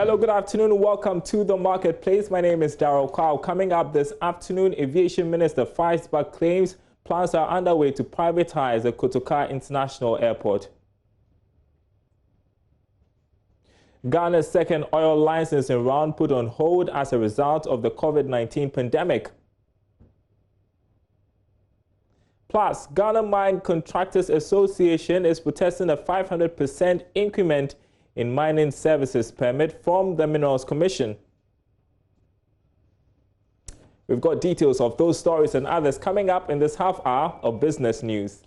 Hello, good afternoon. Welcome to the marketplace. My name is Darrell Kyle. Coming up this afternoon, Aviation Minister fights back claims plans are underway to privatize the Kotoka International Airport. Ghana's second oil licensing round put on hold as a result of the COVID-19 pandemic. Plus, Ghana Mine Contractors Association is protesting a 500% increment in mining services permit from the Minerals Commission. We've got details of those stories and others coming up in this half hour of business news.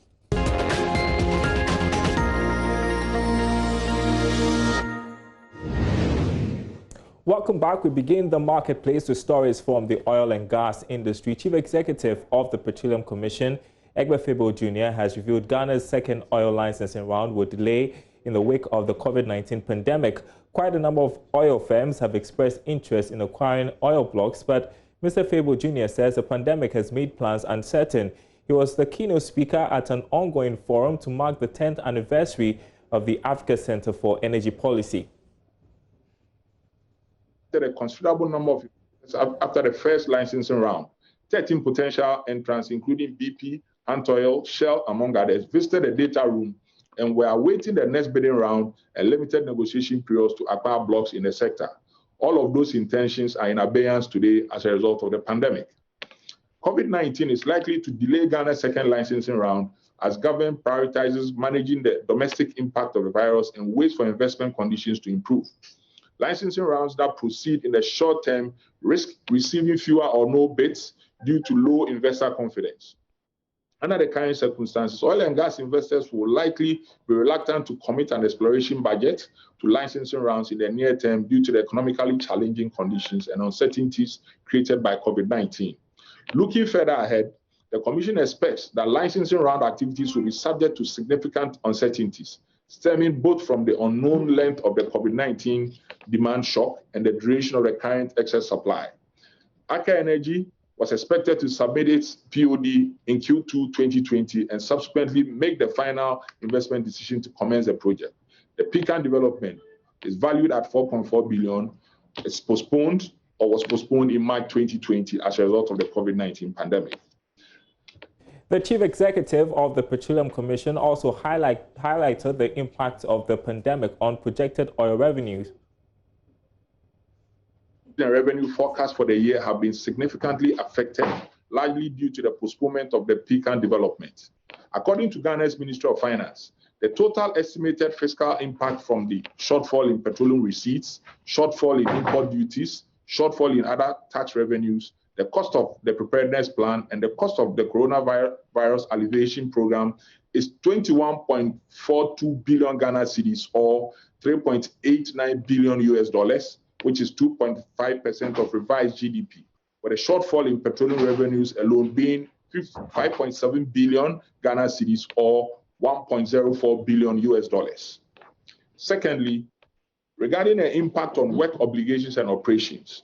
Welcome back. We begin the marketplace with stories from the oil and gas industry. Chief Executive of the Petroleum Commission, Egbefebo Jr., has revealed Ghana's second oil licensing round will delay in the wake of the COVID-19 pandemic. Quite a number of oil firms have expressed interest in acquiring oil blocks, but Mr. Febo Jr. says the pandemic has made plans uncertain. He was the keynote speaker at an ongoing forum to mark the 10th anniversary of the Africa Center for Energy Policy. A considerable number of after the first licensing round, 13 potential entrants, including BP, Antoil, Shell, among others, visited the data room and were awaiting the next bidding round and limited negotiation periods to acquire blocks in the sector. All of those intentions are in abeyance today as a result of the pandemic. COVID-19 is likely to delay Ghana's second licensing round as government prioritizes managing the domestic impact of the virus and waits for investment conditions to improve. Licensing rounds that proceed in the short term risk receiving fewer or no bids due to low investor confidence. Under the current circumstances, oil and gas investors will likely be reluctant to commit an exploration budget to licensing rounds in the near term due to the economically challenging conditions and uncertainties created by COVID-19. Looking further ahead, the Commission expects that licensing round activities will be subject to significant uncertainties, stemming both from the unknown length of the COVID-19 demand shock and the duration of the current excess supply. Aker Energy was expected to submit its POD in Q2 2020 and subsequently make the final investment decision to commence the project. The Pecan development is valued at 4.4 billion. It's postponed or was postponed in March 2020 as a result of the COVID-19 pandemic. The Chief Executive of the Petroleum Commission also highlighted the impact of the pandemic on projected oil revenues. The revenue forecasts for the year have been significantly affected, largely due to the postponement of the Pecan development. According to Ghana's Ministry of Finance, the total estimated fiscal impact from the shortfall in petroleum receipts, shortfall in import duties, shortfall in other tax revenues, the cost of the preparedness plan, and the cost of the coronavirus alleviation program is 21.42 billion Ghana cedis, or $3.89 billion US, which is 2.5% of revised GDP, with a shortfall in petroleum revenues alone being 5.7 billion Ghana cedis, or $1.04 billion US. Secondly, regarding the impact on work obligations and operations,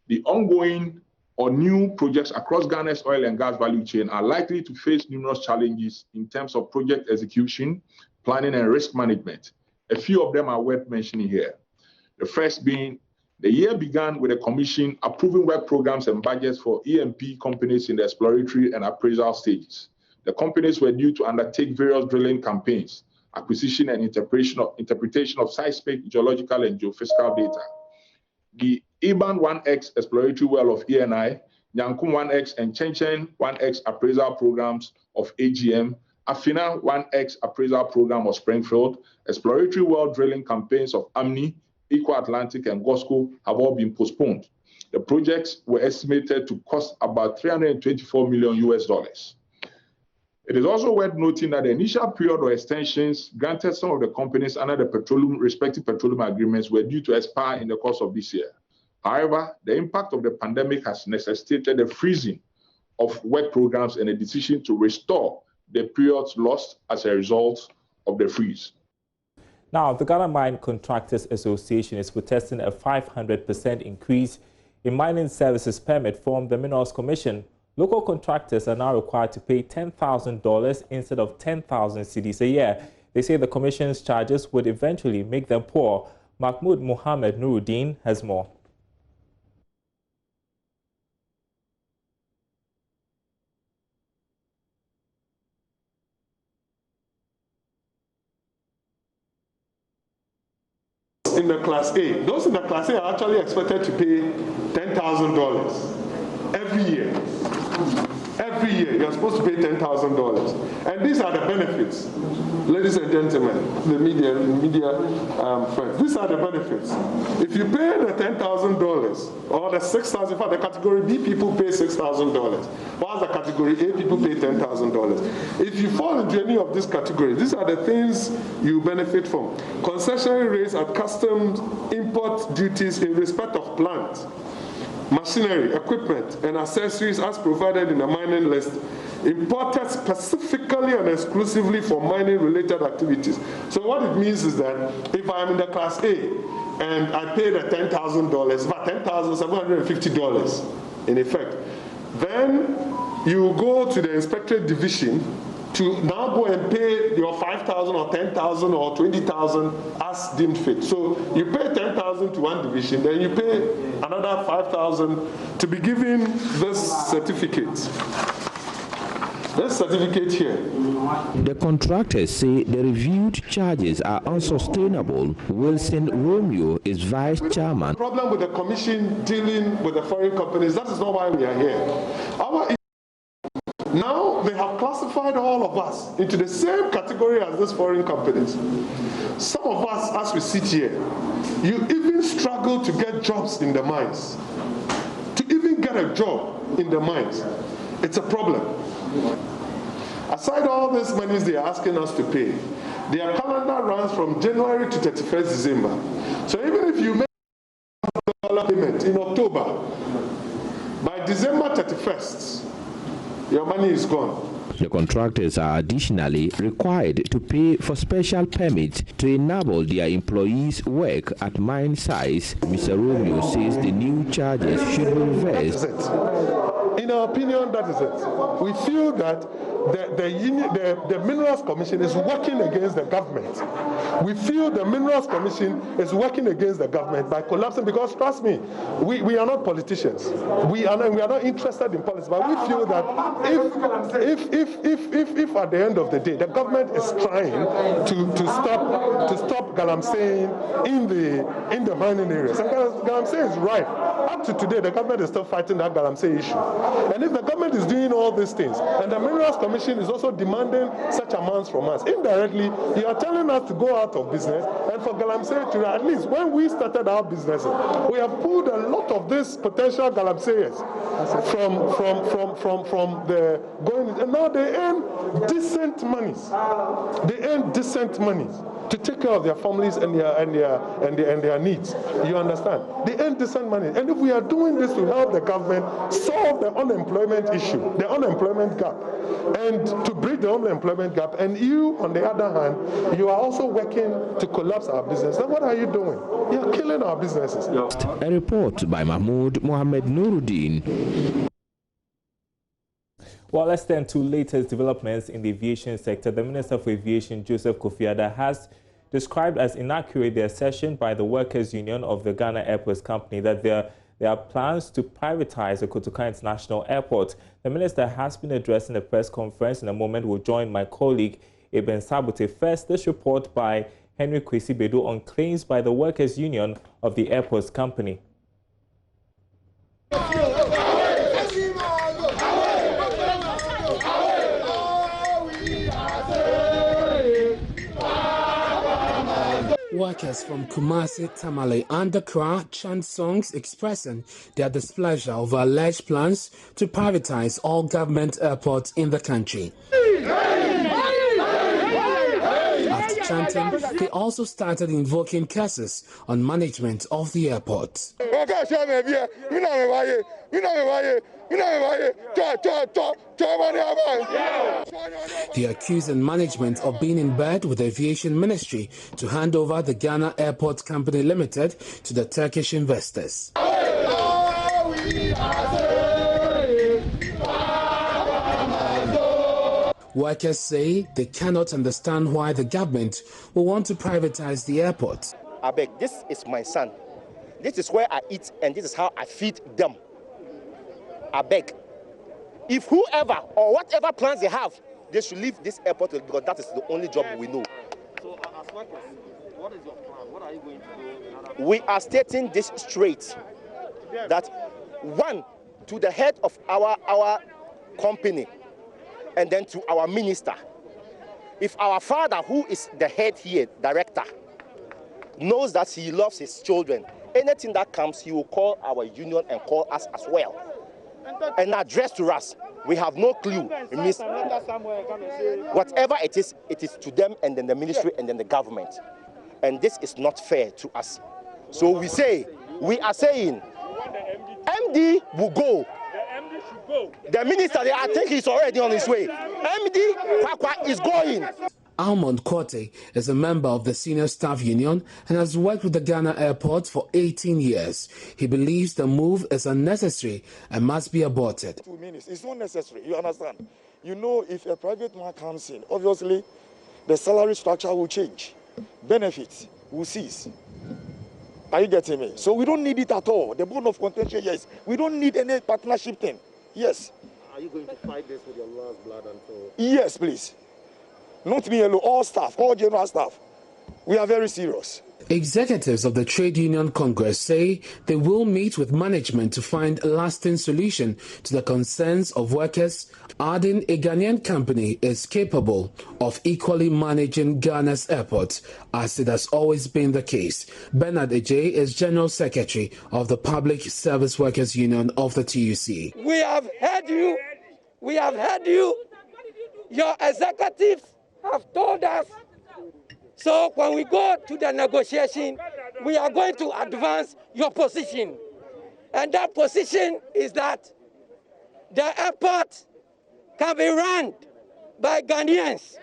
the ongoing or new projects across Ghana's oil and gas value chain are likely to face numerous challenges in terms of project execution, planning, and risk management. A few of them are worth mentioning here. The first being, the year began with the Commission approving work programs and budgets for E&P companies in the exploratory and appraisal stages. The companies were due to undertake various drilling campaigns, acquisition and interpretation of seismic, geological, and geophysical data. The Iban 1X exploratory well of ENI, Nyankum 1X and Chenchen 1X appraisal programs of AGM, Afina 1X appraisal program of Springfield, exploratory well drilling campaigns of AMNI, Eco Atlantic, and GOSCO have all been postponed. The projects were estimated to cost about $324 million US. It is also worth noting that the initial period of extensions granted some of the companies under the respective petroleum agreements were due to expire in the course of this year. However, the impact of the pandemic has necessitated the freezing of work programs and a decision to restore the periods lost as a result of the freeze. Now, the Ghana Mine Contractors Association is protesting a 500% increase in mining services permit from the Minerals Commission. Local contractors are now required to pay $10,000 instead of 10,000 cedis a year. They say the Commission's charges would eventually make them poor. Mahmoud Mohammed Nuruddin has more. In the Class A, those in the Class A are actually expected to pay $10,000 every year. Every year, you're supposed to pay $10,000. And these are the benefits. Ladies and gentlemen, the media friends, these are the benefits. If you pay the $10,000 or the $6,000, for the category B, people pay $6,000. While the category A, people pay $10,000. If you fall into any of these categories, these are the things you benefit from. Concessionary rates at customs import duties in respect of plant, machinery, equipment, and accessories as provided in the mining list, imported specifically and exclusively for mining-related activities. So what it means is that if I'm in the Class A and I pay the $10,000, about $10,750 in effect, then you go to the inspectorate division to now go and pay your 5,000 or 10,000 or 20,000 as deemed fit. So you pay 10,000 to one division, then you pay another 5,000 to be given this certificate. This certificate here. The contractors say the reviewed charges are unsustainable. Wilson Romeo is vice chairman. The problem with the commission dealing with the foreign companies, that is not why we are here. Now they have classified all of us into the same category as these foreign companies. Some of us, as we sit here, you even struggle to get jobs in the mines. To even get a job in the mines, it's a problem. Aside all these monies they are asking us to pay, their calendar runs from January to 31st December. So even if you make $1 payment in October, by December 31st, your money is gone. The contractors are additionally required to pay for special permits to enable their employees' work at mine sites. Mr. Romeo says the new charges should be reversed. In our opinion, that is it. We feel that the Minerals Commission is working against the government. We feel the Minerals Commission is working against the government by collapsing, because trust me, we are not politicians. We are not interested in politics, but we feel that if at the end of the day the government is trying to stop galamsey in the mining areas, and galamsey is right. Up to today, the government is still fighting that galamsey issue. And if the government is doing all these things, and the Minerals Commission is also demanding such amounts from us, indirectly, you are telling us to go out of business, and for galamsey to, at least when we started our businesses, we have pulled a lot of these potential galamseyers from the going, and now they earn decent monies. They earn decent monies to take care of their families and their needs. You understand? They earn decent money. And if we are doing this to help the government solve the unemployment issue, the unemployment gap, and to bridge the unemployment gap, and you, on the other hand, you are also working to collapse our business, then what are you doing? You are killing our businesses. A report by Mahmoud Mohammed Nuruddin. Well, let's turn to latest developments in the aviation sector. The Minister for Aviation, Joseph Kofi Adda, has described as inaccurate the assertion by the Workers' Union of the Ghana Airports Company that there are plans to privatize the Kotoka International Airport. The minister has been addressing a press conference. In a moment, will join my colleague Eben Sabote. First, this report by Henry Kwesi Bedo on claims by the Workers' Union of the Airports Company. Workers from Kumasi, Tamale, and Accra chant songs expressing their displeasure over alleged plans to privatize all government airports in the country. After chanting, they also started invoking curses on management of the airport. They accuse management of being in bed with the Aviation Ministry to hand over the Ghana Airports Company Limited to the Turkish investors. Workers say they cannot understand why the government will want to privatize the airport. I beg, this is my son. This is where I eat, and this is how I feed them. I beg. If whoever or whatever plans they have, they should leave this airport because that is the only job we know. So, as workers, what is your plan? What are you going to do? We are stating this straight, that one, to the head of our company, and then to our minister. If our father, who is the head here, director, knows that he loves his children, anything that comes, he will call our union and call us as well. And address to us. We have no clue. It means whatever it is to them and then the ministry and then the government. And this is not fair to us. So we are saying, MD will go. The minister, I think he's already on his way. MD Kwakwa is going. Almond Korte is a member of the Senior Staff Union and has worked with the Ghana Airport for 18 years. He believes the move is unnecessary and must be aborted. 2 minutes. It's not necessary, you understand? You know, if a private man comes in, obviously the salary structure will change. Benefits will cease. Are you getting me? So we don't need it at all. The bone of contention, yes. We don't need any partnership thing. Yes. Are you going to fight this with your last blood until... Yes, please. Not me alone, all staff, all general staff. We are very serious. Executives of the Trade Union Congress say they will meet with management to find a lasting solution to the concerns of workers, adding a Ghanaian company is capable of equally managing Ghana's airports, as it has always been the case. Bernard Ejay is General Secretary of the Public Service Workers Union of the TUC. We have heard you. We have heard you. Your executives have told us. So when we go to the negotiation, we are going to advance your position. And that position is that the airport can be run by Ghanaians,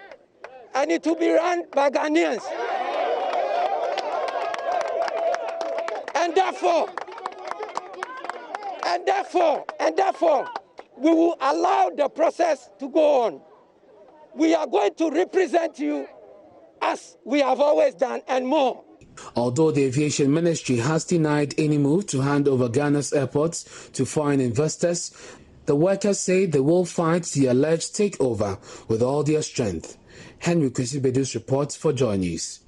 and it will be run by Ghanaians. And therefore, we will allow the process to go on. We are going to represent you as we have always done and more. Although the Aviation Ministry has denied any move to hand over Ghana's airports to foreign investors, the workers say they will fight the alleged takeover with all their strength. Henry Kwesibedu's reports for JoyNews.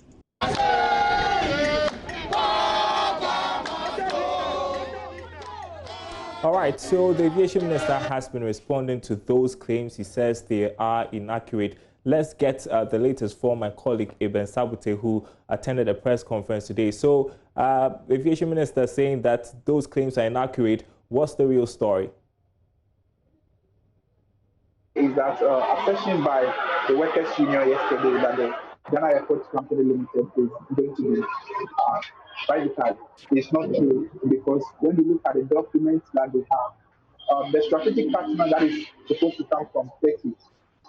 All right, so the Aviation Minister has been responding to those claims. He says they are inaccurate. Let's get the latest from my colleague Eben Sabute, who attended a press conference today. So the Aviation Minister saying that those claims are inaccurate. What's the real story? Is that a session by the workers' union yesterday that the Ghana Airports Company Limited is going to be privatized. It's not true, because when you look at the documents that they have, the strategic partner that is supposed to come from Turkey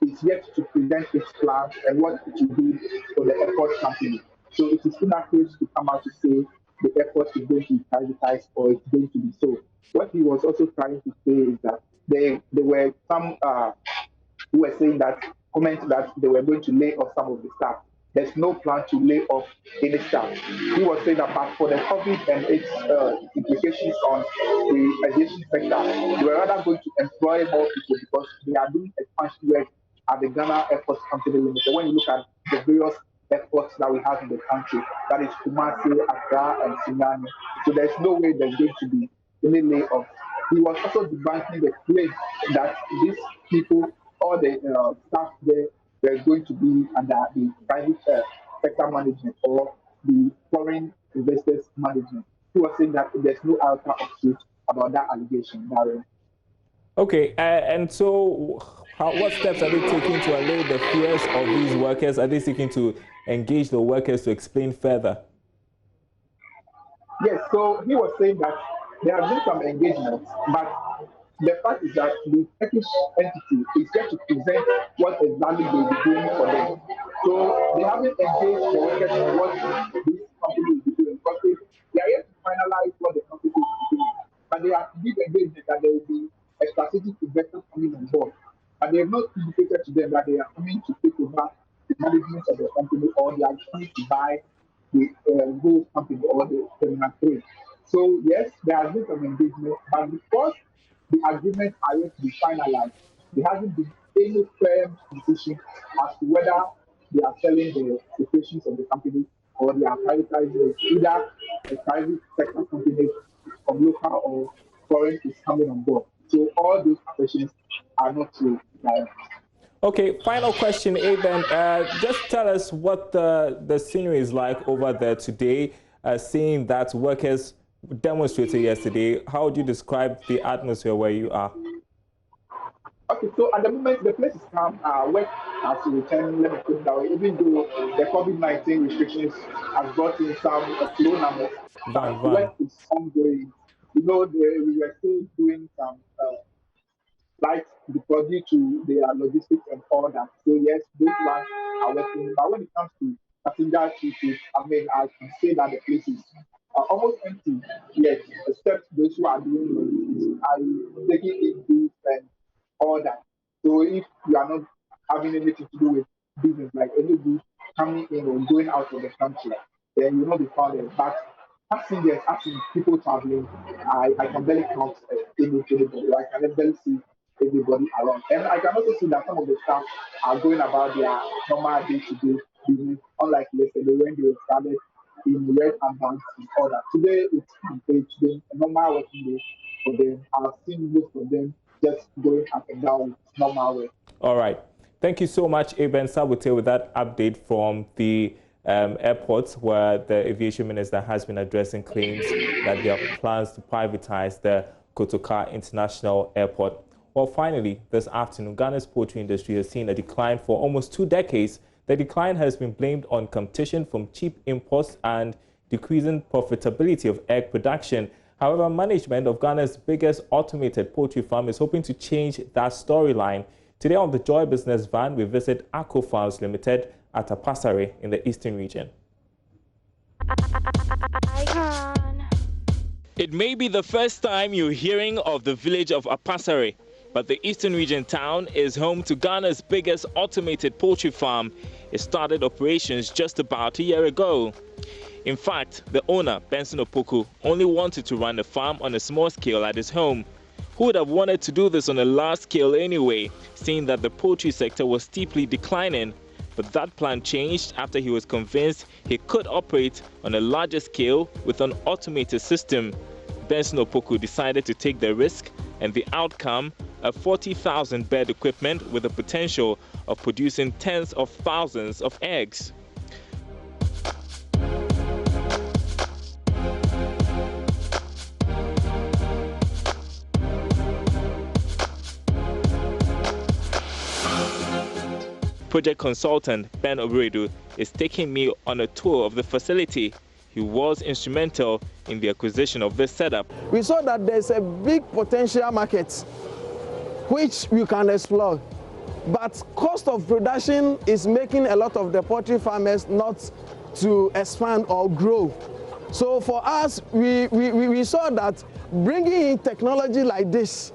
is yet to present its plans and what it will do for the airport company. So it is inaccurate to come out to say the airport is going to be privatized or it's going to be so. What he was also trying to say is that there were some who were saying that, comment that they were going to lay off some of the staff. There's no plan to lay off any staff. He was saying that, but for the COVID and its implications on the aviation sector, they were rather going to employ more people because they are doing expansion work at the Ghana Airports Company Limited. When you look at the various airports that we have in the country, that is Kumasi, Accra, and Sunyani. So there's no way there's going to be any layoff. He was also debunking the claim that these people, all the staff there, were going to be under the private sector management or the foreign investors management. He was saying that there's no iota of truth about that allegation, Darren. Okay, and so what steps are they taking to allay the fears of these workers? Are they seeking to engage the workers to explain further? Yes, so he was saying that there have been some engagements, but the fact is that the Turkish entity is yet to present what exactly they will be doing for them. So they haven't engaged the workers in what this company will be doing, because they are yet to finalize what the company will be doing. But they have deep engagement that there will be a strategic investor coming on board. But they have not indicated to them that they are coming to take over the management of the company or they are coming to buy the whole company or the terminal 3. So yes, there has been some engagement, but because the agreements are yet to be finalized, there hasn't been any firm decision as to whether they are selling the operations of the company or they are privatizing it. Either a private sector company from local or foreign is coming on board. So all those questions are not to Okay, final question, Eben. Just tell us what the scenery is like over there today, seeing that workers demonstrated yesterday. How would you describe the atmosphere where you are? Okay, so at the moment, the place is calm. Work has returned, let me put it that way, even though the COVID-19 restrictions has brought in some low numbers. Work is ongoing. You know, we were still doing some flights because due to their logistics and all that. So yes, those ones are working. But when it comes to passenger issues, I mean, I can say that the place is almost empty. Yes, except those who are doing logistics, are taking in goods and all that. So if you are not having anything to do with business, like any goods coming in or going out of the country, then you will not be found there. But passengers, asking people traveling, I can barely count anybody. I can barely see everybody around. And I can also see that some of the staff are going about their normal day-to-day business, unlike yesterday when they started in red and banks and all that. Today it's been a normal working day for them. I've seen most of them just going up and down with normal work. All right. Thank you so much, Eben Sabute, with that update from the airports, where the aviation minister has been addressing claims that there are plans to privatize the Kotoka International Airport. Well, finally, this afternoon, Ghana's poultry industry has seen a decline for almost 2 decades. The decline has been blamed on competition from cheap imports and decreasing profitability of egg production. However, management of Ghana's biggest automated poultry farm is hoping to change that storyline. Today on the Joy Business Van, we visit Akko Farms Limited at Apasare in the Eastern region. It may be the first time you're hearing of the village of Apasare, but the Eastern region town is home to Ghana's biggest automated poultry farm. It started operations just about a year ago. In fact, the owner, Benson Opoku, only wanted to run the farm on a small scale at his home. Who would have wanted to do this on a large scale anyway, seeing that the poultry sector was steeply declining? But that plan changed after he was convinced he could operate on a larger scale with an automated system. Benson Opoku decided to take the risk, and the outcome, a 40,000 bed equipment with the potential of producing tens of thousands of eggs. Project consultant Ben Obredu is taking me on a tour of the facility. He was instrumental in the acquisition of this setup. We saw that there's a big potential market which we can explore, but cost of production is making a lot of the poultry farmers not to expand or grow. So for us, we saw that bringing in technology like this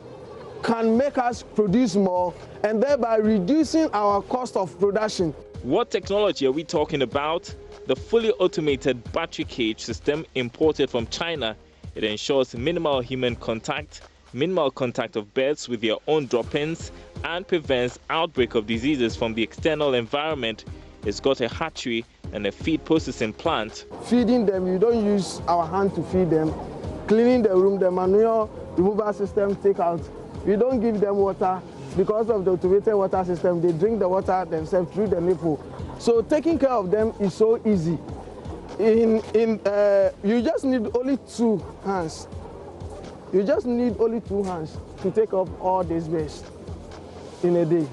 can make us produce more and thereby reducing our cost of production. What technology are we talking about? The fully automated battery cage system imported from China. It ensures minimal human contact, minimal contact of birds with their own drop-ins, and prevents outbreak of diseases from the external environment. It's got a hatchery and a feed processing plant. Feeding them, you don't use our hand to feed them. Cleaning the room, the manure removal system take out. We don't give them water because of the automated water system. They drink the water themselves through the nipple. So taking care of them is so easy. You just need only 2 hands. You just need only 2 hands to take up all these birds in a day.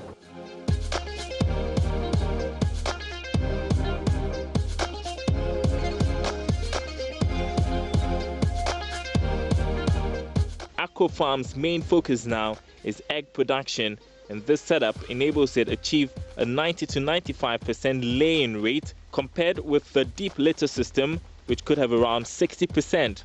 Akko Farm's main focus now is egg production, and this setup enables it to achieve a 90 to 95% laying rate compared with the deep litter system, which could have around 60%.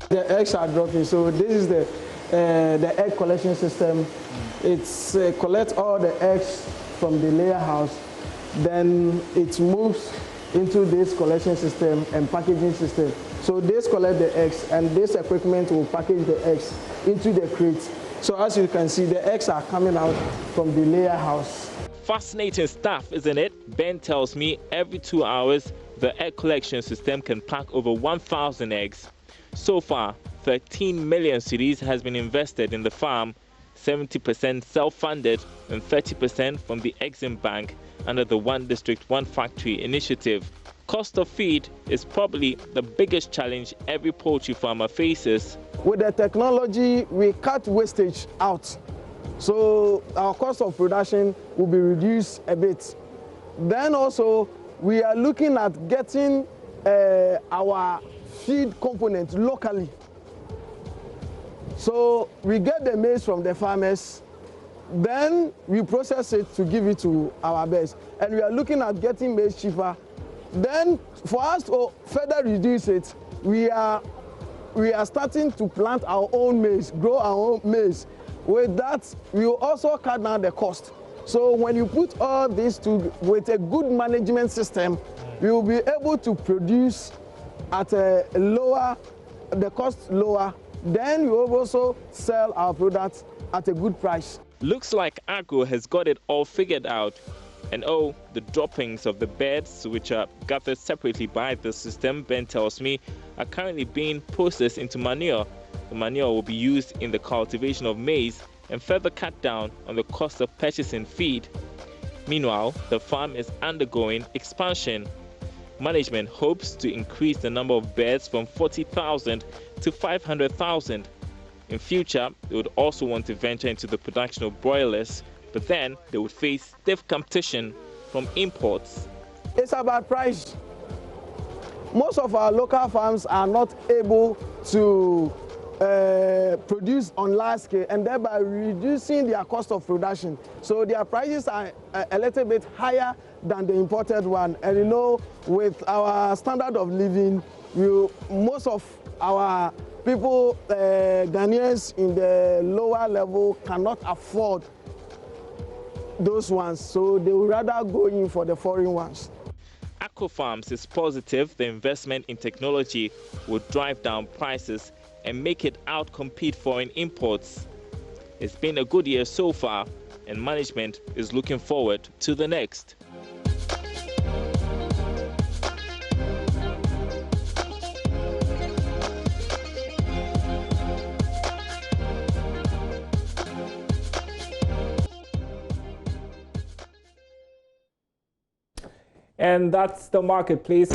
The eggs are dropping, so this is the the egg collection system. It's collects all the eggs from the layer house, then it moves into this collection system and packaging system. So this collect the eggs, and this equipment will package the eggs into the crates. So as you can see, the eggs are coming out from the layer house. Fascinating stuff, isn't it? Ben tells me every 2 hours, the egg collection system can pack over 1,000 eggs. So far, 13 million cedis has been invested in the farm, 70% self-funded and 30% from the Exim Bank under the One District, One Factory initiative. Cost of feed is probably the biggest challenge every poultry farmer faces. With the technology, we cut wastage out. So our cost of production will be reduced a bit. Then also, we are looking at getting our feed component locally. So we get the maize from the farmers, then we process it to give it to our birds. And we are looking at getting maize cheaper. Then for us to further reduce it, we are starting to plant our own maize, grow our own maize. With that, we will also cut down the cost. So when you put all this with a good management system, we will be able to produce at a lower, the cost lower. Then we will also sell our products at a good price. Looks like Agro has got it all figured out. And oh, the droppings of the birds, which are gathered separately by the system, Ben tells me, are currently being processed into manure. The manure will be used in the cultivation of maize and further cut down on the cost of purchasing feed. Meanwhile, the farm is undergoing expansion. Management hopes to increase the number of birds from 40,000 to 500,000. In future, they would also want to venture into the production of broilers, but then they would face stiff competition from imports. It's about price. Most of our local farms are not able to produce on large scale, and thereby reducing their cost of production. So their prices are a little bit higher than the imported one. And you know, with our standard of living, most of our people, Ghanaians in the lower level, cannot afford those ones. So they would rather go in for the foreign ones. Aqua Farms is positive the investment in technology will drive down prices and make it outcompete foreign imports. It's been a good year so far, and management is looking forward to the next. And that's the marketplace.